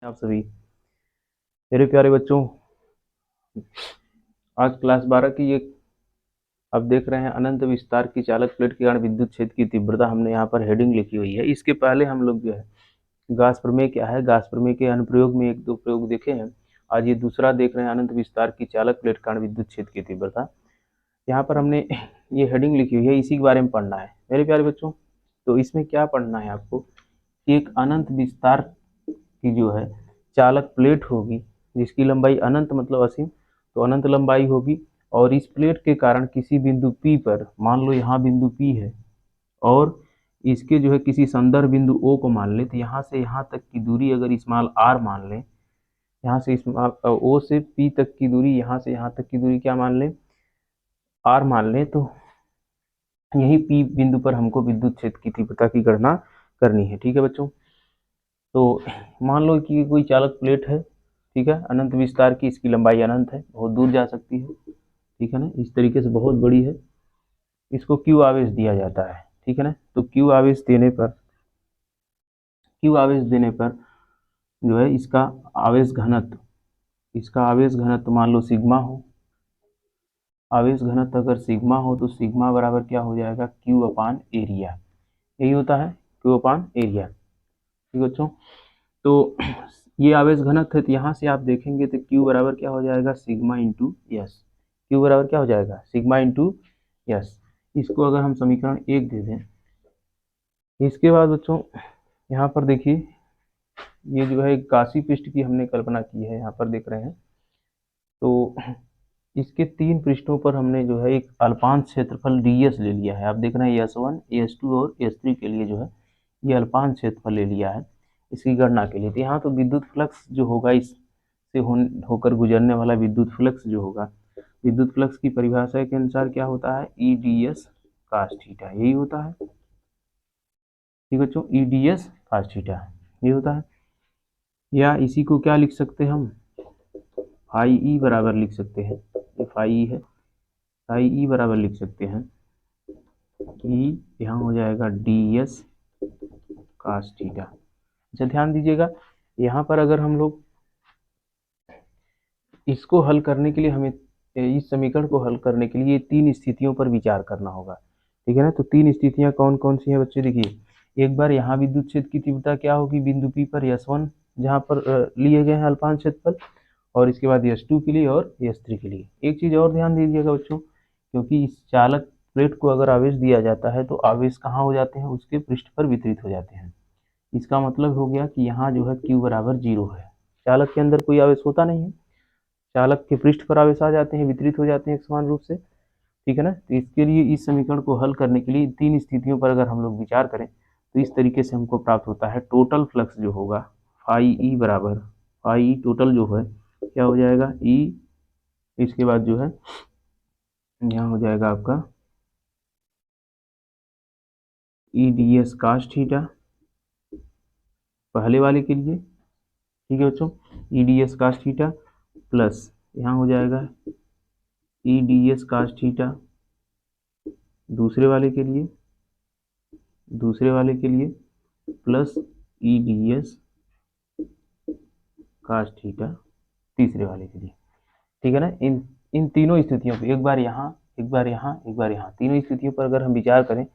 आप सभी मेरे प्यारे बच्चों, आज क्लास 12 की एक आप देख रहे हैं अनंत विस्तार की चालक प्लेट के कारण विद्युत क्षेत्र की तीव्रता। हमने यहाँ पर हेडिंग लिखी हुई है। इसके पहले हम लोग जो है गास प्रमेय क्या है, गास प्रमेय के अनुप्रयोग में एक दो प्रयोग देखे हैं। आज ये दूसरा देख रहे हैं, अनंत विस्तार की चालक प्लेट के कारण विद्युत क्षेत्र की तीव्रता। यहाँ पर हमने ये हेडिंग लिखी हुई है, इसी के बारे में पढ़ना है मेरे प्यारे बच्चों। तो इसमें क्या पढ़ना है आपको कि एक अनंत विस्तार की जो है चालक प्लेट होगी जिसकी लंबाई अनंत मतलब असीम, तो अनंत लंबाई होगी। और इस प्लेट के कारण किसी बिंदु P पर, मान लो यहाँ बिंदु P है और इसके जो है किसी संदर्भ बिंदु O को मान ले, तो यहाँ से यहाँ तक की दूरी अगर स्मॉल r मान ले, यहाँ से स्मॉल O से P तक की दूरी, यहाँ से यहाँ तक की दूरी क्या मान ले, r मान ले, तो यही P बिंदु पर हमको विद्युत क्षेत्र की तीव्रता की गणना करनी है। ठीक है बच्चों, तो मान लो कि कोई चालक प्लेट है, ठीक है, अनंत विस्तार की, इसकी लंबाई अनंत है, बहुत दूर जा सकती है, ठीक है ना, इस तरीके से बहुत बड़ी है। इसको क्यू आवेश दिया जाता है, ठीक है ना। तो क्यू आवेश देने पर जो है इसका आवेश घनत्व मान लो सिग्मा हो। आवेश घनत्व अगर सिग्मा हो तो सिग्मा बराबर क्या हो जाएगा, क्यू अपान एरिया। यही होता है क्यू अपान एरिया। ठीक बच्चों, तो ये आवेश घनत्व है, तो यहाँ से आप देखेंगे तो Q बराबर क्या हो जाएगा, सिग्मा इंटू यस। Q बराबर क्या हो जाएगा, सिग्मा इंटू यस। इसको अगर हम समीकरण 1 दे दें, इसके बाद बच्चों यहाँ पर देखिए, ये जो है काशी पृष्ठ की हमने कल्पना की है, यहाँ पर देख रहे हैं। तो इसके 3 पृष्ठों पर हमने जो है एक अल्पांश क्षेत्रफल ds ले लिया है। आप देख रहे हैं S1, S2 और S3 के लिए जो है ये अल्पांश क्षेत्रफल ले लिया है इसकी गणना के लिए। तो यहाँ तो विद्युत फ्लक्स जो होगा, इससे होकर गुजरने वाला विद्युत फ्लक्स जो होगा, विद्युत फ्लक्स की परिभाषा के अनुसार क्या होता है, E D S cos theta, यही होता है। ठीक बच्चों, E D S cos theta ये होता है। या इसी को क्या लिख सकते हैं हम, फाई ई बराबर लिख सकते हैं, ये फाई ई है, फाई ई बराबर लिख सकते हैं कि यहाँ हो जाएगा डी एस कास थीटा। अच्छा ध्यान दीजिएगा, यहाँ पर अगर हम लोग इसको हल करने के लिए, हमें इस समीकरण को हल करने के लिए 3 स्थितियों पर विचार करना होगा। ठीक है ना। तो 3 स्थितियां कौन कौन सी हैं बच्चे, देखिए, एक बार यहाँ विद्युत क्षेत्र की तीव्रता क्या होगी बिंदु P पर S1 जहाँ पर लिए गए हैं अल्पांश क्षेत्रफल, और इसके बाद S2 के लिए और S3 के लिए। एक चीज और ध्यान दीजिएगा बच्चों, क्योंकि इस चालक प्लेट को अगर आवेश दिया जाता है तो आवेश कहाँ हो जाते हैं, उसके पृष्ठ पर वितरित हो जाते हैं। इसका मतलब हो गया कि यहाँ जो है Q बराबर 0 है, चालक के अंदर कोई आवेश होता नहीं है, चालक के पृष्ठ पर आवेश आ जाते हैं, वितरित हो जाते हैं एक समान रूप से। ठीक है ना। तो इसके लिए इस समीकरण को हल करने के लिए 3 स्थितियों पर अगर हम लोग विचार करें तो इस तरीके से हमको प्राप्त होता है टोटल फ्लक्स जो होगा, फाई ई बराबर, फाई ई टोटल जो है क्या हो जाएगा, ई, इसके बाद जो है यहाँ हो जाएगा आपका E D S cos theta पहले वाले के लिए। ठीक है बच्चों, E D S cos theta plus यहाँ हो जाएगा E D S cos theta दूसरे वाले के लिए, plus E D S cos theta तीसरे वाले के लिए। ठीक है ना। इन तीनों स्थितियों पर, एक बार यहाँ, एक बार यहाँ, एक बार यहाँ, तीनों स्थितियों पर अगर हम विचार करें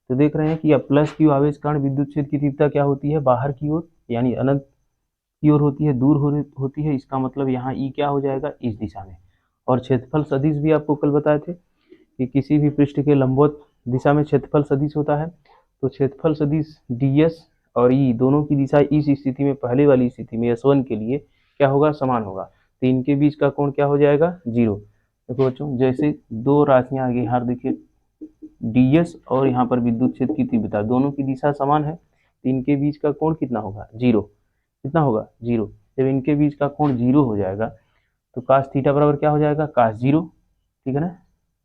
तो देख रहे हैं कि अब प्लस क्यू आवेश कारण विद्युत क्षेत्र की तीव्रता क्या होती है, बाहर की ओर, यानी अनंत की ओर होती है, दूर होती है। इसका मतलब यहाँ ई क्या हो जाएगा, इस दिशा में। और क्षेत्रफल सदिश भी आपको कल बताए थे कि किसी भी पृष्ठ के लंबवत दिशा में क्षेत्रफल सदिश होता है। तो क्षेत्रफल सदिश ds और ई दोनों की दिशा इस स्थिति में, पहले वाली स्थिति में S1 के लिए क्या होगा, समान होगा। तो इनके बीच का कोण क्या हो जाएगा, 0। देखो बच्चों, जैसे दो राशियां आगे, यहाँ देखिए ds और यहाँ पर विद्युत क्षेत्र की तीव्रता, दोनों की दिशा समान है, तो इनके बीच का कोण कितना होगा, 0। कितना होगा, 0। जब इनके बीच का कोण 0 हो जाएगा तो कास थीटा बराबर क्या हो जाएगा, कास 0। ठीक है ना।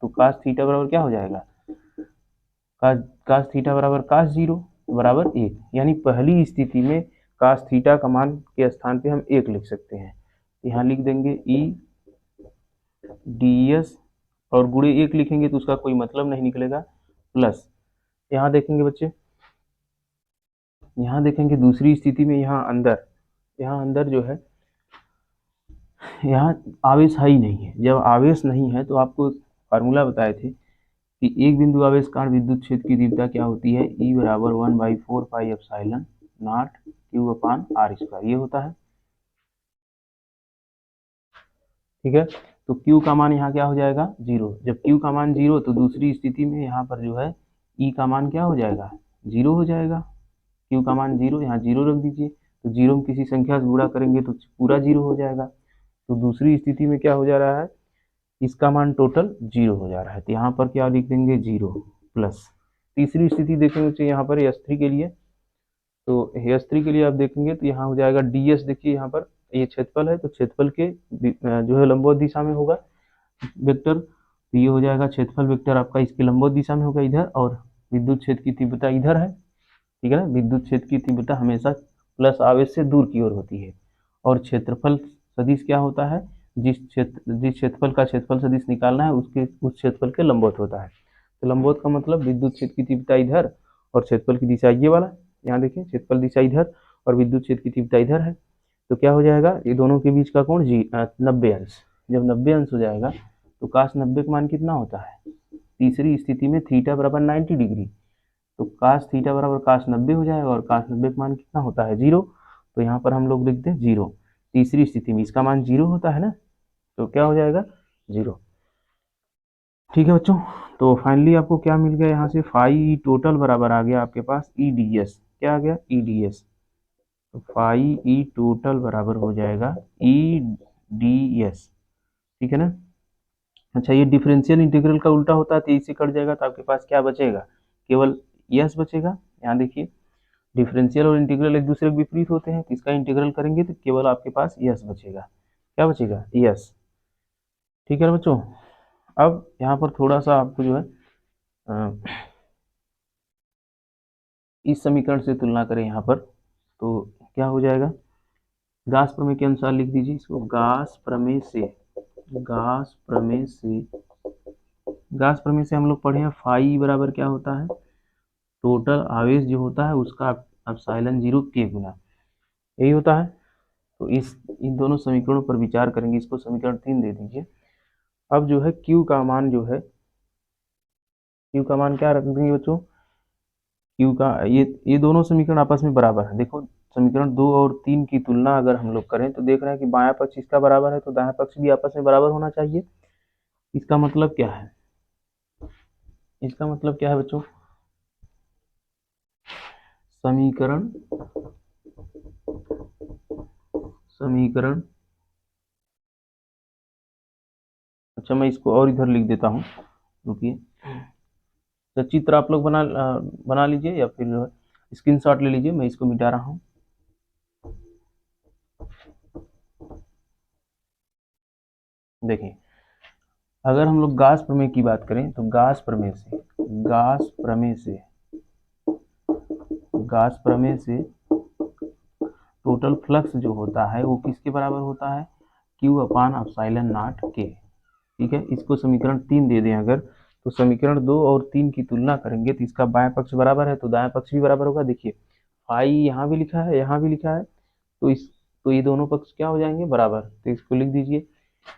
तो कास थीटा बराबर क्या हो जाएगा, कास थीटा बराबर कास 0 बराबर 1, यानी पहली स्थिति में कास थीटा का मान के स्थान पे हम 1 लिख सकते हैं। यहाँ लिख देंगे ई डी एस, और गुणे 1 लिखेंगे तो उसका कोई मतलब नहीं निकलेगा, प्लस यहाँ देखेंगे बच्चे, यहाँ देखेंगे दूसरी स्थिति में, यहाँ अंदर यहाँ अंदर जो है, यहाँ आवेश है ही नहीं है। जब आवेश नहीं है तो आपको फार्मूला बताए थे कि एक बिंदु आवेश कारण विद्युत क्षेत्र की तीव्रता क्या होती है, E बराबर 1/4 pi epsilon not Q upon R square, ये होता है। ठीक है, तो Q का मान यहाँ क्या हो जाएगा, 0। जब Q का मान 0 तो दूसरी स्थिति में यहाँ पर जो है E का मान क्या हो जाएगा, 0 हो जाएगा। Q का मान 0, यहाँ 0 रख दीजिए, तो 0 में किसी संख्या से गुणा करेंगे तो पूरा 0 हो जाएगा। तो दूसरी स्थिति में क्या हो जा रहा है, इसका मान टोटल 0 हो जा रहा है, तो यहाँ पर क्या लिख देंगे, 0 प्लस। तीसरी स्थिति देखेंगे तो यहाँ पर S3 के लिए, तो S3 के लिए आप देखेंगे तो यहाँ हो जाएगा DS। देखिए यहाँ पर ये क्षेत्रफल है, तो क्षेत्रफल के जो है लंबवत दिशा में होगा वेक्टर, तो ये हो जाएगा क्षेत्रफल वेक्टर आपका इसके लंबवत दिशा में होगा इधर, और विद्युत क्षेत्र की तीव्रता इधर है। ठीक है ना, विद्युत क्षेत्र की तीव्रता हमेशा प्लस आवेश से दूर की ओर होती है, और क्षेत्रफल सदिश क्या होता है, जिस क्षेत्रफल का क्षेत्रफल सदिश निकालना है उसके उस क्षेत्रफल के लंबवत होता है। तो लंबवत का मतलब विद्युत क्षेत्र की तीव्रता इधर और क्षेत्रफल की दिशा ये वाला, यहाँ देखिए क्षेत्रफल दिशा इधर और विद्युत क्षेत्र की तीव्रता इधर है, तो क्या हो जाएगा, ये दोनों के बीच का कोण 90 अंश। जब 90 अंश हो जाएगा तो cos 90 का मान कितना होता है, तीसरी स्थिति में थीटा बराबर 90 डिग्री, तो cos थीटा बराबर cos 90 हो जाएगा, और cos 90 का मान कितना होता है, 0। तो यहाँ पर हम लोग लिखते हैं 0। तीसरी स्थिति में इसका मान 0 होता है ना, तो क्या हो जाएगा, 0। ठीक है बच्चों, तो फाइनली आपको क्या मिल गया यहाँ से, फाई टोटल बराबर आ गया आपके पास EDS। क्या आ गया, EDS। तो फाई ई टोटल बराबर हो जाएगा EDS। ठीक है ना। अच्छा, ये डिफरेंशियल इंटीग्रल का उल्टा होता है तो इससे कट जाएगा, तो आपके पास क्या बचेगा, केवल यस बचेगा। यहाँ देखिए डिफरेंशियल और इंटीग्रल एक दूसरे के विपरीत होते हैं, तो इसका इंटीग्रल करेंगे तो केवल आपके पास यस बचेगा। क्या बचेगा, यस। ठीक है बच्चों, अब यहाँ पर थोड़ा सा आपको जो है इस समीकरण से तुलना करें यहाँ पर, तो क्या हो जाएगा, गास प्रमेय के अनुसार लिख दीजिए इसको, गास प्रमेय से हम लोग पढ़े हैं फाई बराबर क्या होता है, टोटल आवेश जो होता है उसका एप्सिलॉन 0 के गुना, यही होता है। तो इन दोनों समीकरणों पर विचार करेंगे, इसको समीकरण 3 दे दीजिए। अब जो है Q का मान जो है, Q का मान क्या रख देंगे बच्चों, Q का ये दोनों समीकरण आपस में बराबर है। देखो समीकरण 2 और 3 की तुलना अगर हम लोग करें तो देख रहे हैं कि बायां पक्ष इसका बराबर है, तो दायां पक्ष भी आपस में बराबर होना चाहिए। इसका मतलब क्या है, इसका मतलब क्या है बच्चों, समीकरण अच्छा मैं इसको और इधर लिख देता हूँ, रुकिए। तो चित्र आप लोग बना लीजिए या फिर स्क्रीनशॉट ले लीजिए, मैं इसको मिटा रहा हूँ। देखिए अगर हम लोग गास प्रमेय की बात करें तो गास प्रमेय से टोटल फ्लक्स जो होता है वो किसके बराबर होता है, Q अपान एप्सिलॉन नॉट के। ठीक है, इसको समीकरण 3 दे दें अगर, तो समीकरण 2 और 3 की तुलना करेंगे तो इसका बायां पक्ष बराबर है तो दायां पक्ष भी बराबर होगा। देखिए फाई यहाँ भी लिखा है, यहाँ भी लिखा है, तो ये दोनों पक्ष क्या हो जाएंगे, बराबर। तो इसको लिख दीजिए,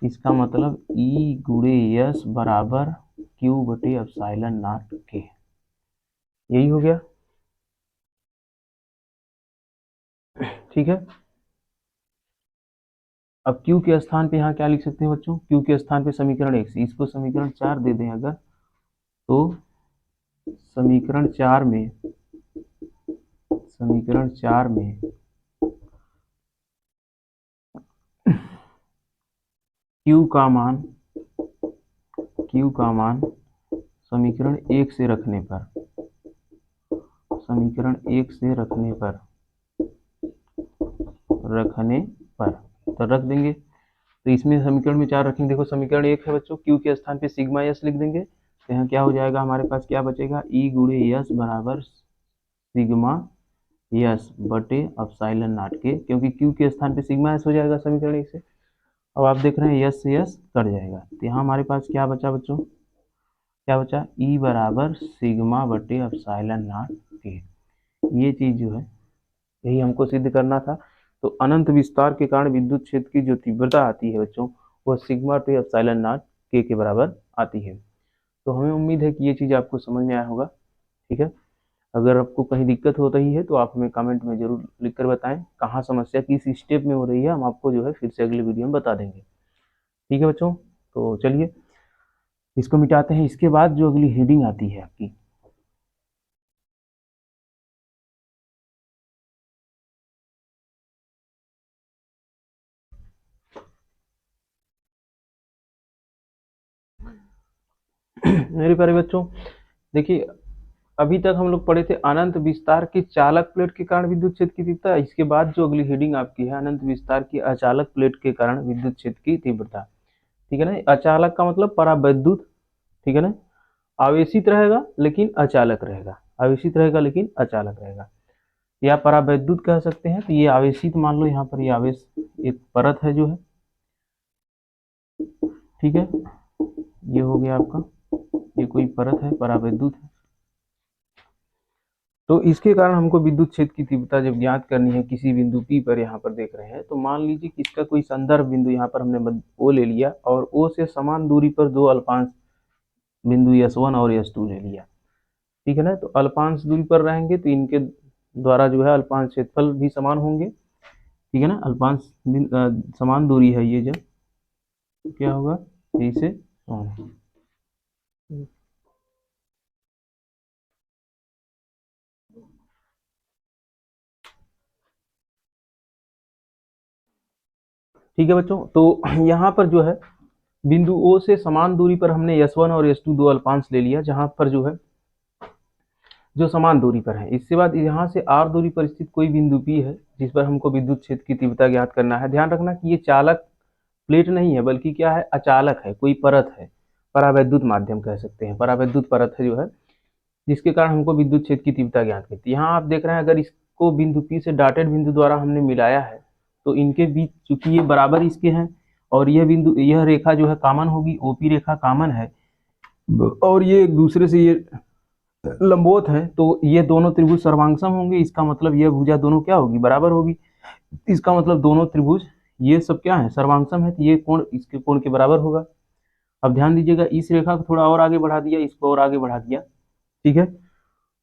इसका मतलब E गुणे यस बराबर Q बटे एप्सिलॉन नॉट के, यही हो गया। ठीक है, अब Q के स्थान पे यहाँ क्या लिख सकते हैं बच्चों, Q के स्थान पे समीकरण 1 से इसको समीकरण 4 दे दें अगर, तो समीकरण 4 में Q का मान समीकरण 1 से रखने पर तो रख देंगे, तो इसमें समीकरण में 4 रखेंगे। देखो समीकरण 1 है बच्चों, Q के स्थान पे सिग्मा यस लिख देंगे, तो यहाँ क्या हो जाएगा, हमारे पास क्या बचेगा, E गुणे यस बराबर सिग्मा यस बटे एप्सिलॉन नॉट के, क्योंकि Q के स्थान पे सिग्मा यस हो जाएगा समीकरण 1 से। अब आप देख रहे हैं यस से यस कट जाएगा, तो यहाँ हमारे पास क्या बचा बच्चों, क्या बचा, E बराबर सिग्मा बटे एप्सिलॉन नॉट के। ये चीज जो है यही हमको सिद्ध करना था। तो अनंत विस्तार के कारण विद्युत क्षेत्र की जो तीव्रता आती है बच्चों, वह सिग्मा टू एप्सिलॉन नॉट के बराबर आती है। तो हमें उम्मीद है कि ये चीज़ आपको समझ में आया होगा। ठीक है, अगर आपको कहीं दिक्कत हो रही है तो आप हमें कमेंट में जरूर लिख कर बताएं, कहाँ समस्या किस स्टेप में हो रही है, हम आपको जो है फिर से अगले वीडियो में बता देंगे। ठीक है बच्चों, तो चलिए इसको मिटाते हैं। इसके बाद जो अगली हेडिंग आती है आपकी, मेरे प्यारे बच्चों देखिए, अभी तक हम लोग पढ़े थे अनंत विस्तार की चालक प्लेट के कारण विद्युत क्षेत्र की तीव्रता। इसके बाद जो अगली हेडिंग आपकी है, अनंत विस्तार की अचालक प्लेट के कारण विद्युत क्षेत्र की तीव्रता। ठीक है ना, अचालक का मतलब परावैद्युत। ठीक है ना, आवेशित रहेगा लेकिन अचालक रहेगा, आवेशित रहेगा लेकिन अचालक रहेगा, या परावैद्युत कह सकते हैं। तो ये आवेशित मान लो, यहाँ पर ये आवेश एक परत है जो है। ठीक है, ये हो गया आपका, ये कोई परत है, परावैद्युत है। तो इसके कारण हमको विद्युत क्षेत्र की तीव्रता जब ज्ञात करनी है किसी बिंदु P पर, यहाँ पर देख रहे हैं, तो मान लीजिए कि इसका कोई संदर्भ बिंदु यहाँ पर हमने O ले लिया और O से समान दूरी पर दो अल्पांश बिंदु S1 और S2 ले लिया। ठीक है ना, तो अल्पांश दूरी पर रहेंगे तो इनके द्वारा जो है अल्पांश क्षेत्रफल भी समान होंगे। ठीक है ना, अल्पांश समान दूरी है ये, जब क्या होगा इसे ठीक है बच्चों, तो यहाँ पर जो है बिंदु O से समान दूरी पर हमने S1 और S2 दो अल्पांश ले लिया, जहां पर जो है जो समान दूरी पर है। इसके बाद यहाँ से R दूरी पर स्थित कोई बिंदु P है जिस पर हमको विद्युत क्षेत्र की तीव्रता ज्ञात करना है। ध्यान रखना कि ये चालक प्लेट नहीं है बल्कि क्या है, अचालक है, कोई परत है, परावैद्युत माध्यम कह सकते हैं, परावैद्युत परत है जो है, जिसके कारण हमको विद्युत क्षेत्र की तीव्रता ज्ञात करती है। यहाँ आप देख रहे हैं, अगर इसको बिंदु P से डॉटेड बिंदु द्वारा हमने मिलाया है तो इनके बीच चूंकि ये बराबर इसके हैं और यह बिंदु, यह रेखा जो है कॉमन होगी, OP रेखा कॉमन है और ये एक दूसरे से ये लंबवत है, तो ये दोनों त्रिभुज सर्वांगसम होंगे। इसका मतलब यह भुजा दोनों क्या होगी, बराबर होगी। इसका मतलब दोनों त्रिभुज ये सब क्या है, सर्वांगसम है, तो ये कोण इसके कोण के बराबर होगा। अब ध्यान दीजिएगा, इस रेखा को थोड़ा और आगे बढ़ा दिया, इसको और आगे बढ़ा दिया। ठीक है,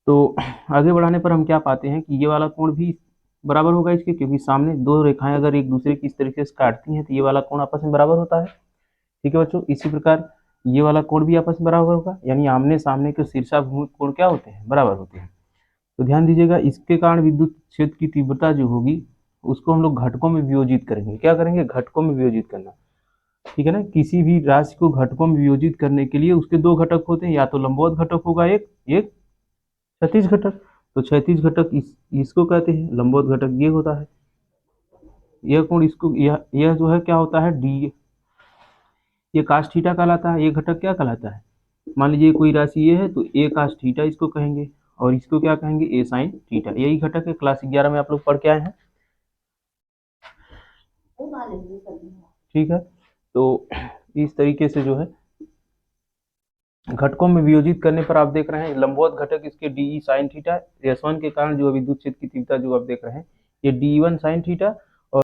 तो आगे बढ़ाने पर हम क्या पाते हैं कि ये वाला कोण भी बराबर होगा इसके, क्योंकि सामने दो रेखाएं अगर एक दूसरे की इस तरीके से काटती हैं तो ये वाला कोण आपस में बराबर होता है। ठीक है बच्चों, इसी प्रकार ये वाला कोण भी आपस में बराबर होगा, यानी आमने सामने के शीर्षाभिमुख कोण क्या होते हैं, बराबर होते हैं। तो ध्यान दीजिएगा, इसके कारण विद्युत क्षेत्र की तीव्रता जो होगी उसको हम लोग घटकों में वियोजित करेंगे। क्या करेंगे, घटकों में वियोजित करना। ठीक है ना, किसी भी राशि को घटकों में वियोजित करने के लिए उसके दो घटक होते हैं, या तो लंबवत घटक होगा एक, एक क्षैतिज घटक। तो क्षैतिज घटक इसको कहते हैं, लंबवत घटक ये होता है। यह कोण इसको, यह जो है क्या होता है, डी, ये कास थीटा कहलाता है। ये घटक क्या कहलाता है, मान लीजिए कोई राशि ये है तो ए कास थीटा इसको कहेंगे, और इसको क्या कहेंगे, ए साइन थीटा। यही घटक है, क्लास 11 में आप लोग पढ़ के आए हैं। ठीक है, तो इस तरीके से जो है घटकों में वियोजित करने पर आप देख रहे हैं लंबवत घटक इसके डी साइन थीटा, S1 के कारण जो विद्युत क्षेत्र की तीव्रता जो आप देख रहे हैं ये D1 साइन थीटा,